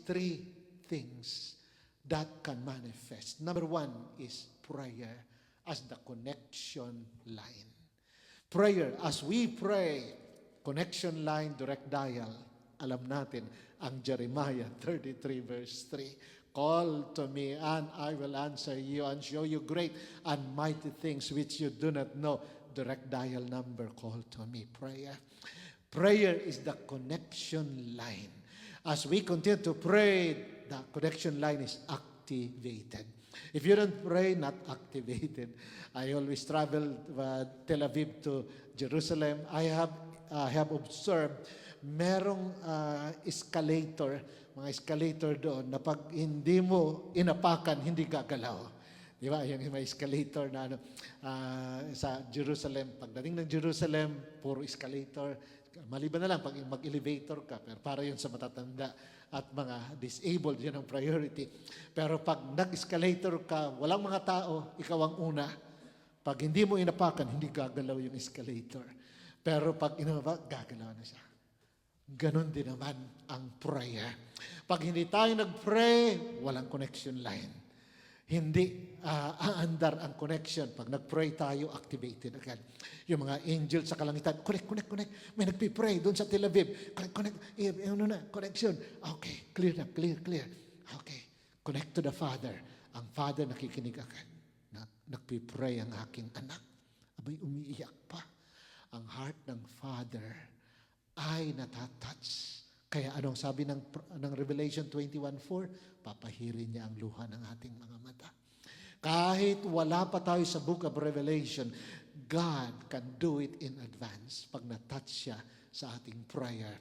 three things that can manifest. Number one is prayer as the connection line. Prayer, as we pray, connection line, direct dial, alam natin ang Jeremiah 33 verse 3. Call to me and I will answer you and show you great and mighty things which you do not know. Direct dial number, call to me. Prayer. Prayer is the connection line. As we continue to pray, the connection line is activated. If you don't pray, not activated. I always travel Tel Aviv to Jerusalem. I have observed merong escalator, mga escalator doon na pag hindi mo inapakan, hindi gagalaw. Di ba? Yung may escalator na sa Jerusalem. Pagdating ng Jerusalem, puro escalator. Maliban na lang pag mag-elevator ka, pero para yun sa matatanda at mga disabled, yun ang priority. Pero pag nag-escalator ka, walang mga tao, ikaw ang una. Pag hindi mo inapakan, hindi gagalaw yung escalator. Pero pag inapakan, gagalaw na siya. Ganon din naman ang prayer. Pag hindi tayo nag-pray, walang connection line. Hindi aandar ang connection. Pag nag-pray tayo, activated agad. Yung mga angels sa kalangitan, connect. May nagpipray doon sa Tel Aviv. Connect. Connection. Okay, clear. Okay, connect to the Father. Ang Father nakikinig agad. Nagpipray ang aking anak. Abay, umiiyak pa. Ang heart ng Father ay natatouch. Kaya anong sabi ng Revelation 21:4? Papahirin niya ang luha ng ating mga mata. Kahit wala pa tayo sa book of Revelation, God can do it in advance pag natouch siya sa ating prayer.